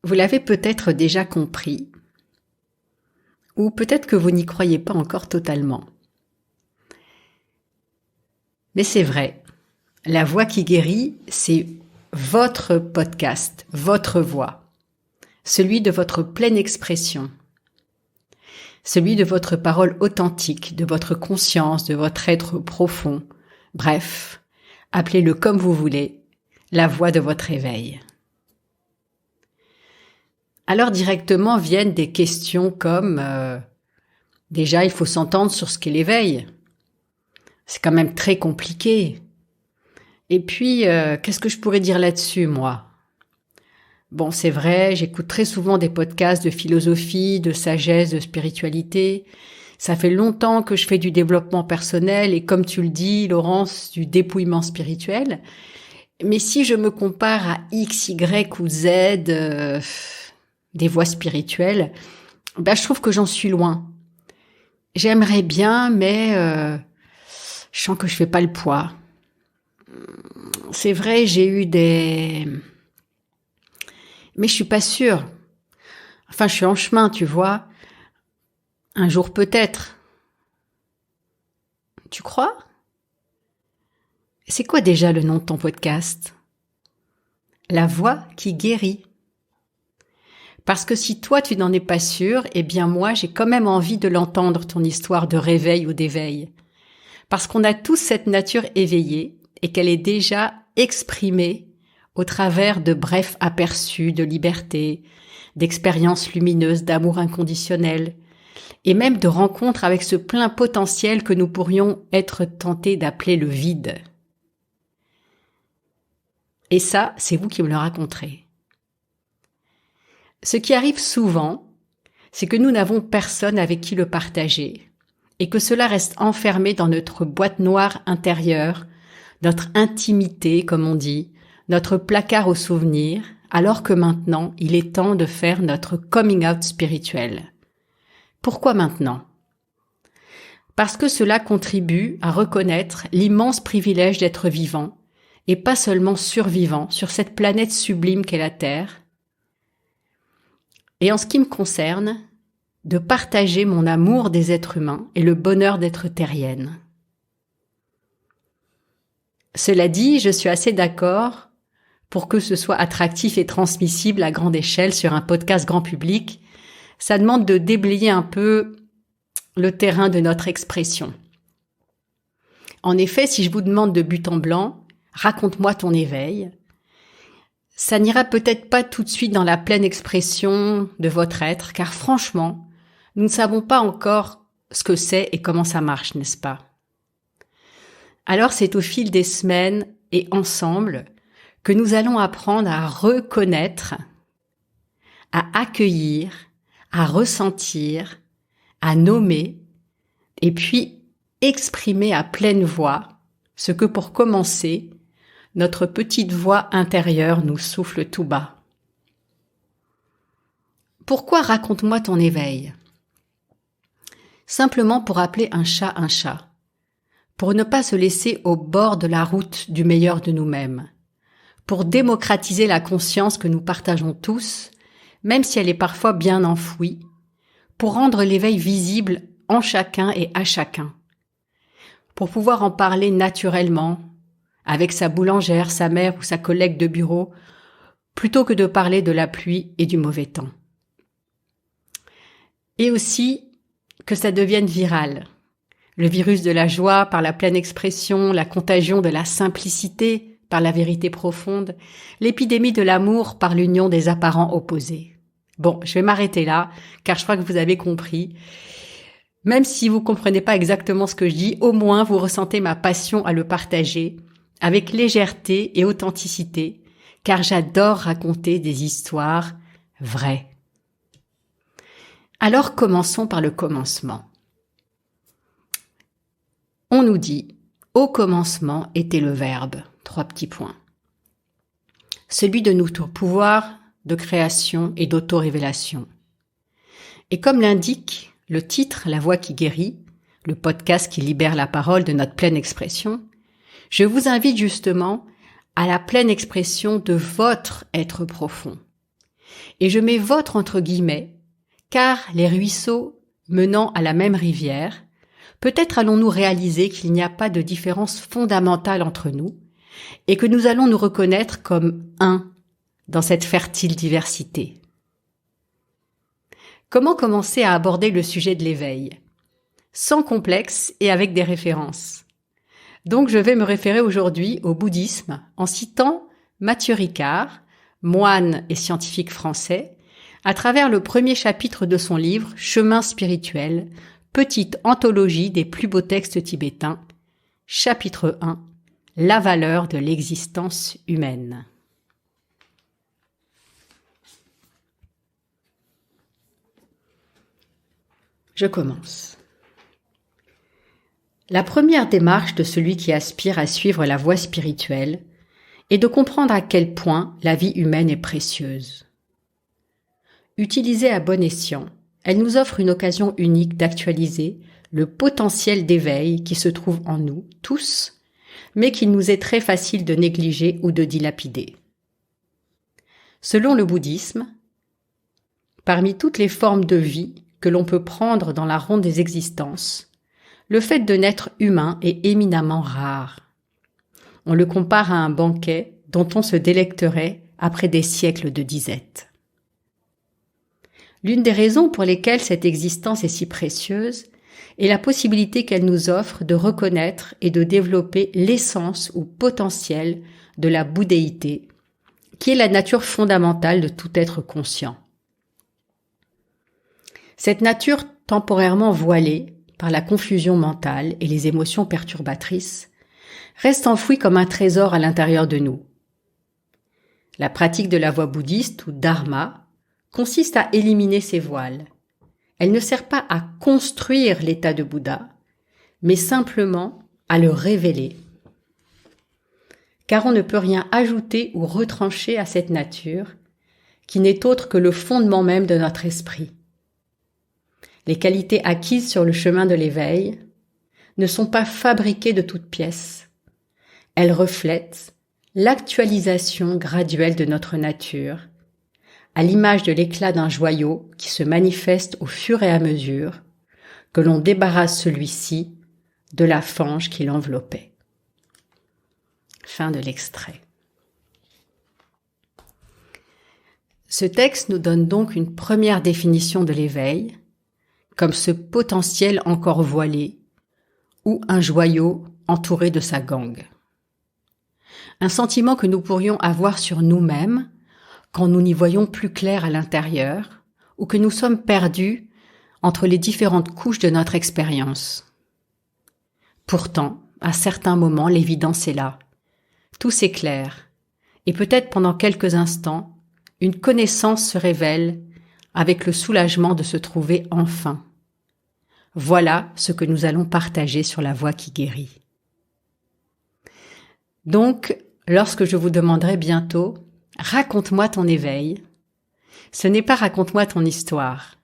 Vous l'avez peut-être déjà compris, ou peut-être que vous n'y croyez pas encore totalement. Mais c'est vrai, La Voix qui guérit, c'est votre podcast, votre voix, celui de votre pleine expression, celui de votre parole authentique, de votre conscience, de votre être profond, bref, appelez-le comme vous voulez, la voix de votre éveil. Alors directement viennent des questions comme déjà il faut s'entendre sur ce qu'est l'éveil. C'est quand même très compliqué. Et puis qu'est-ce que je pourrais dire là-dessus moi ? Bon, c'est vrai, j'écoute très souvent des podcasts de philosophie, de sagesse, de spiritualité. Ça fait longtemps que je fais du développement personnel et comme tu le dis, Laurence, du dépouillement spirituel. Mais si je me compare à X, Y ou Z des voies spirituelles, je trouve que j'en suis loin. J'aimerais bien, mais je sens que je fais pas le poids. C'est vrai, j'ai eu des... Mais je suis pas sûre. Enfin, je suis en chemin, tu vois. Un jour peut-être. Tu crois ? C'est quoi déjà le nom de ton podcast ? La voix qui guérit. Parce que si toi tu n'en es pas sûr, eh bien moi j'ai quand même envie de l'entendre ton histoire de réveil ou d'éveil. Parce qu'on a tous cette nature éveillée et qu'elle est déjà exprimée au travers de brefs aperçus de liberté, d'expériences lumineuses d'amour inconditionnel et même de rencontres avec ce plein potentiel que nous pourrions être tentés d'appeler le vide. Et ça, c'est vous qui me le raconterez. Ce qui arrive souvent, c'est que nous n'avons personne avec qui le partager et que cela reste enfermé dans notre boîte noire intérieure, notre intimité, comme on dit, notre placard aux souvenirs, alors que maintenant, il est temps de faire notre coming out spirituel. Pourquoi maintenant ? Parce que cela contribue à reconnaître l'immense privilège d'être vivant et pas seulement survivant sur cette planète sublime qu'est la Terre, et en ce qui me concerne, de partager mon amour des êtres humains et le bonheur d'être terrienne. Cela dit, je suis assez d'accord pour que ce soit attractif et transmissible à grande échelle sur un podcast grand public. Ça demande de déblayer un peu le terrain de notre expression. En effet, si je vous demande de but en blanc, raconte-moi ton éveil, ça n'ira peut-être pas tout de suite dans la pleine expression de votre être, car franchement, nous ne savons pas encore ce que c'est et comment ça marche, n'est-ce pas ? Alors c'est au fil des semaines et ensemble que nous allons apprendre à reconnaître, à accueillir, à ressentir, à nommer, et puis exprimer à pleine voix ce que pour commencer, notre petite voix intérieure nous souffle tout bas. Pourquoi raconte-moi ton éveil ? Simplement pour appeler un chat, pour ne pas se laisser au bord de la route du meilleur de nous-mêmes, pour démocratiser la conscience que nous partageons tous, même si elle est parfois bien enfouie, pour rendre l'éveil visible en chacun et à chacun, pour pouvoir en parler naturellement, avec sa boulangère, sa mère ou sa collègue de bureau, plutôt que de parler de la pluie et du mauvais temps. Et aussi que ça devienne viral. Le virus de la joie par la pleine expression, la contagion de la simplicité par la vérité profonde, l'épidémie de l'amour par l'union des apparents opposés. Bon, je vais m'arrêter là, car je crois que vous avez compris. Même si vous comprenez pas exactement ce que je dis, au moins vous ressentez ma passion à le partager, avec légèreté et authenticité, car j'adore raconter des histoires vraies. Alors commençons par le commencement. On nous dit « Au commencement était le Verbe », 3 petits points. Celui de notre pouvoir de création et d'auto-révélation. Et comme l'indique le titre « La Voix qui guérit », le podcast qui libère la parole de notre pleine expression, je vous invite justement à la pleine expression de votre être profond. Et je mets votre entre guillemets, car les ruisseaux menant à la même rivière, peut-être allons-nous réaliser qu'il n'y a pas de différence fondamentale entre nous et que nous allons nous reconnaître comme un dans cette fertile diversité. Comment commencer à aborder le sujet de l'éveil? Sans complexe et avec des références. Donc je vais me référer aujourd'hui au bouddhisme en citant Mathieu Ricard, moine et scientifique français, à travers le premier chapitre de son livre Chemin spirituel, petite anthologie des plus beaux textes tibétains, chapitre 1, La valeur de l'existence humaine. Je commence. La première démarche de celui qui aspire à suivre la voie spirituelle est de comprendre à quel point la vie humaine est précieuse. Utilisée à bon escient, elle nous offre une occasion unique d'actualiser le potentiel d'éveil qui se trouve en nous tous, mais qu'il nous est très facile de négliger ou de dilapider. Selon le bouddhisme, parmi toutes les formes de vie que l'on peut prendre dans la ronde des existences, le fait de naître humain est éminemment rare. On le compare à un banquet dont on se délecterait après des siècles de disette. L'une des raisons pour lesquelles cette existence est si précieuse est la possibilité qu'elle nous offre de reconnaître et de développer l'essence ou potentiel de la bouddhéité, qui est la nature fondamentale de tout être conscient. Cette nature temporairement voilée par la confusion mentale et les émotions perturbatrices reste enfouie comme un trésor à l'intérieur de nous. La pratique de la voie bouddhiste ou dharma consiste à éliminer ces voiles. Elle ne sert pas à construire l'état de Bouddha, mais simplement à le révéler. Car on ne peut rien ajouter ou retrancher à cette nature, qui n'est autre que le fondement même de notre esprit. Les qualités acquises sur le chemin de l'éveil ne sont pas fabriquées de toutes pièces. Elles reflètent l'actualisation graduelle de notre nature, à l'image de l'éclat d'un joyau qui se manifeste au fur et à mesure que l'on débarrasse celui-ci de la fange qui l'enveloppait. Fin de l'extrait. Ce texte nous donne donc une première définition de l'éveil, comme ce potentiel encore voilé, ou un joyau entouré de sa gangue. Un sentiment que nous pourrions avoir sur nous-mêmes quand nous n'y voyons plus clair à l'intérieur, ou que nous sommes perdus entre les différentes couches de notre expérience. Pourtant, à certains moments, l'évidence est là. Tout s'éclaire, et peut-être pendant quelques instants, une connaissance se révèle avec le soulagement de se trouver enfin. Voilà ce que nous allons partager sur la voie qui guérit. Donc, lorsque je vous demanderai bientôt « Raconte-moi ton éveil », ce n'est pas « Raconte-moi ton histoire ».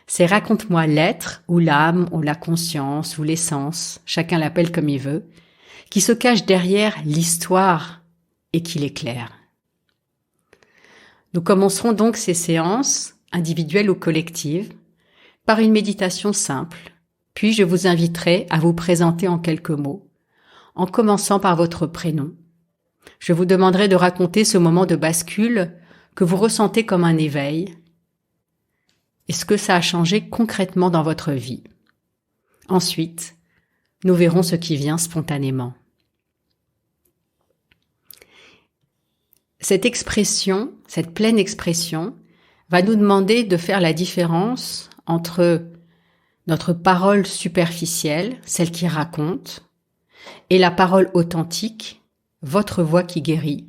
C'est « Raconte-moi l'être ou l'âme ou la conscience ou l'essence », chacun l'appelle comme il veut, qui se cache derrière l'histoire et qui l'éclaire. Nous commencerons donc ces séances, individuelles ou collectives, par une méditation simple, puis je vous inviterai à vous présenter en quelques mots, en commençant par votre prénom. Je vous demanderai de raconter ce moment de bascule que vous ressentez comme un éveil et ce que ça a changé concrètement dans votre vie. Ensuite, nous verrons ce qui vient spontanément. Cette expression, cette pleine expression, va nous demander de faire la différence entre notre parole superficielle, celle qui raconte, et la parole authentique, votre voix qui guérit.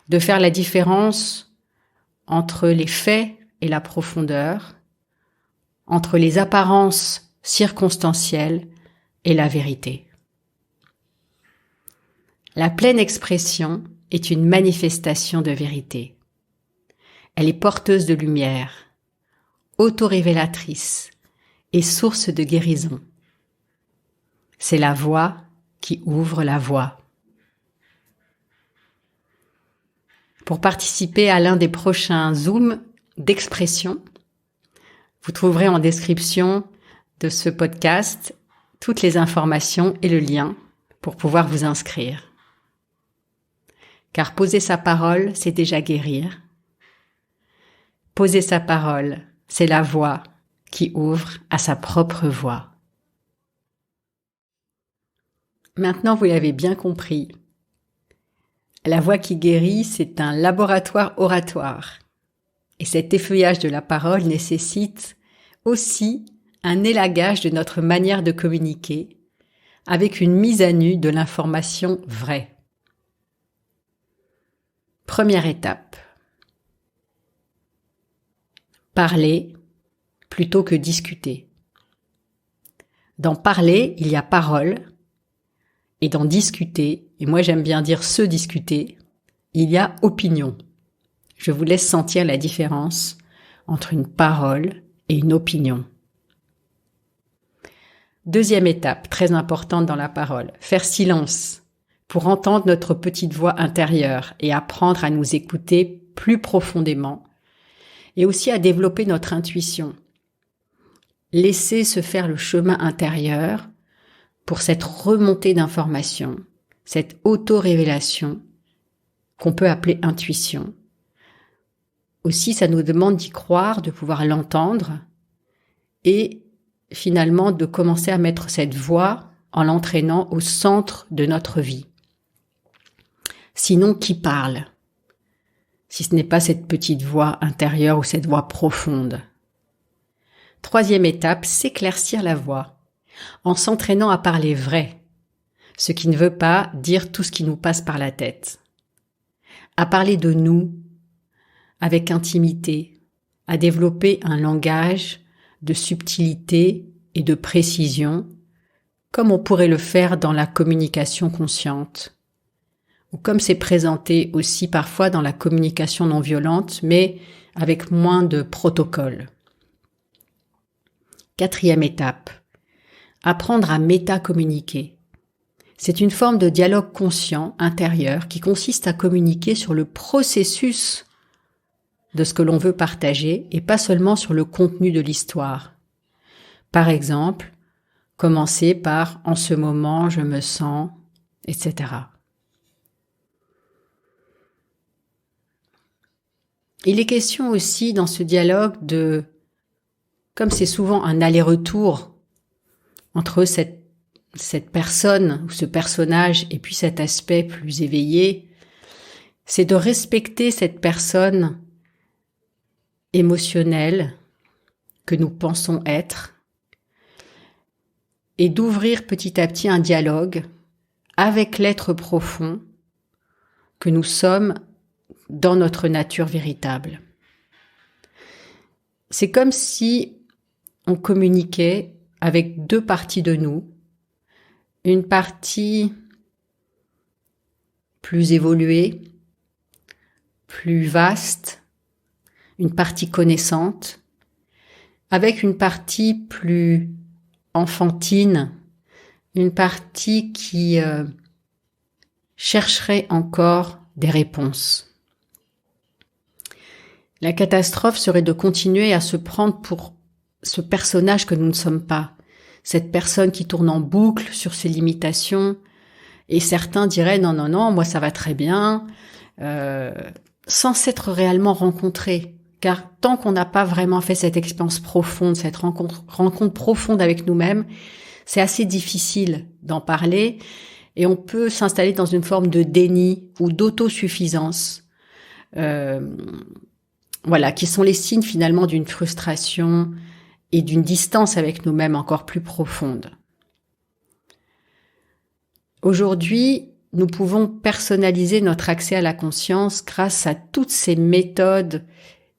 De faire la différence entre les faits et la profondeur, entre les apparences circonstancielles et la vérité. La pleine expression est une manifestation de vérité. Elle est porteuse de lumière, autorévélatrice et source de guérison. C'est la voix qui ouvre la voie. Pour participer à l'un des prochains Zooms d'expression, vous trouverez en description de ce podcast toutes les informations et le lien pour pouvoir vous inscrire. Car poser sa parole, c'est déjà guérir. Poser sa parole, c'est la voie qui ouvre à sa propre voie. Maintenant, vous l'avez bien compris. La voix qui guérit, c'est un laboratoire oratoire. Et cet effeuillage de la parole nécessite aussi un élagage de notre manière de communiquer, avec une mise à nu de l'information vraie. Première étape. Parler plutôt que discuter. Dans parler, il y a parole, et dans discuter, et moi j'aime bien dire se discuter, il y a opinion. Je vous laisse sentir la différence entre une parole et une opinion. Deuxième étape, très importante dans la parole, faire silence pour entendre notre petite voix intérieure et apprendre à nous écouter plus profondément et aussi à développer notre intuition. Laisser se faire le chemin intérieur pour cette remontée d'informations, cette auto-révélation qu'on peut appeler intuition. Aussi, ça nous demande d'y croire, de pouvoir l'entendre et finalement de commencer à mettre cette voix en l'entraînant au centre de notre vie. Sinon, qui parle? Si ce n'est pas cette petite voix intérieure ou cette voix profonde. Troisième étape, s'éclaircir la voix, en s'entraînant à parler vrai, ce qui ne veut pas dire tout ce qui nous passe par la tête. À parler de nous, avec intimité, à développer un langage de subtilité et de précision, comme on pourrait le faire dans la communication consciente, ou comme c'est présenté aussi parfois dans la communication non violente, mais avec moins de protocole. Quatrième étape, apprendre à méta-communiquer. C'est une forme de dialogue conscient, intérieur, qui consiste à communiquer sur le processus de ce que l'on veut partager et pas seulement sur le contenu de l'histoire. Par exemple, commencer par « en ce moment, je me sens », etc. Il est question aussi dans ce dialogue de, comme c'est souvent un aller-retour entre cette personne ou ce personnage et puis cet aspect plus éveillé, c'est de respecter cette personne émotionnelle que nous pensons être et d'ouvrir petit à petit un dialogue avec l'être profond que nous sommes dans notre nature véritable. C'est comme si on communiquait avec deux parties de nous, une partie plus évoluée, plus vaste, une partie connaissante, avec une partie plus enfantine, une partie qui chercherait encore des réponses. La catastrophe serait de continuer à se prendre pour ce personnage que nous ne sommes pas, cette personne qui tourne en boucle sur ses limitations, et certains diraient non, moi ça va très bien, sans s'être réellement rencontrés. Car tant qu'on n'a pas vraiment fait cette expérience profonde, cette rencontre profonde avec nous-mêmes, c'est assez difficile d'en parler et on peut s'installer dans une forme de déni ou d'autosuffisance. Voilà, qui sont les signes finalement d'une frustration et d'une distance avec nous-mêmes encore plus profonde. Aujourd'hui, nous pouvons personnaliser notre accès à la conscience grâce à toutes ces méthodes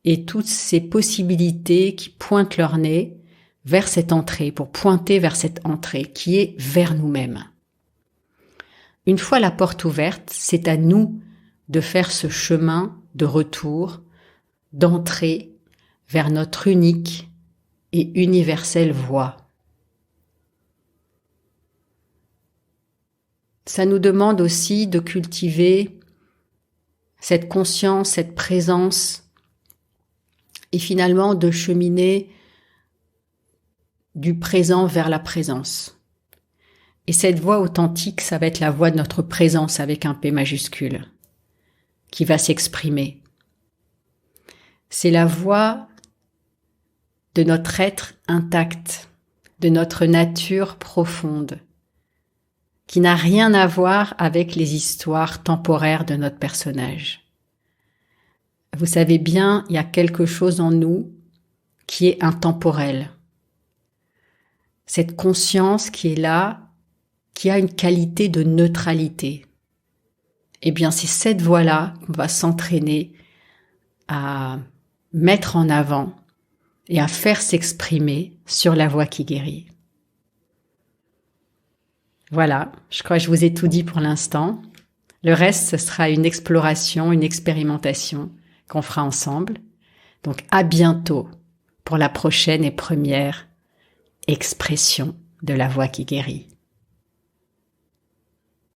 et toutes ces possibilités qui pointent leur nez vers cette entrée, pour pointer vers cette entrée qui est vers nous-mêmes. Une fois la porte ouverte, c'est à nous de faire ce chemin de retour, d'entrée vers notre unique et universelle voie. Ça nous demande aussi de cultiver cette conscience, cette présence, et finalement de cheminer du présent vers la présence. Et cette voix authentique, ça va être la voix de notre présence avec un P majuscule, qui va s'exprimer. C'est la voix de notre être intact, de notre nature profonde, qui n'a rien à voir avec les histoires temporaires de notre personnage. Vous savez bien, il y a quelque chose en nous qui est intemporel. Cette conscience qui est là, qui a une qualité de neutralité. Eh bien, c'est cette voie-là qu'on va s'entraîner à mettre en avant et à faire s'exprimer sur la voie qui guérit. Voilà, je crois que je vous ai tout dit pour l'instant. Le reste, ce sera une exploration, une expérimentation qu'on fera ensemble. Donc, à bientôt pour la prochaine et première expression de la voix qui guérit.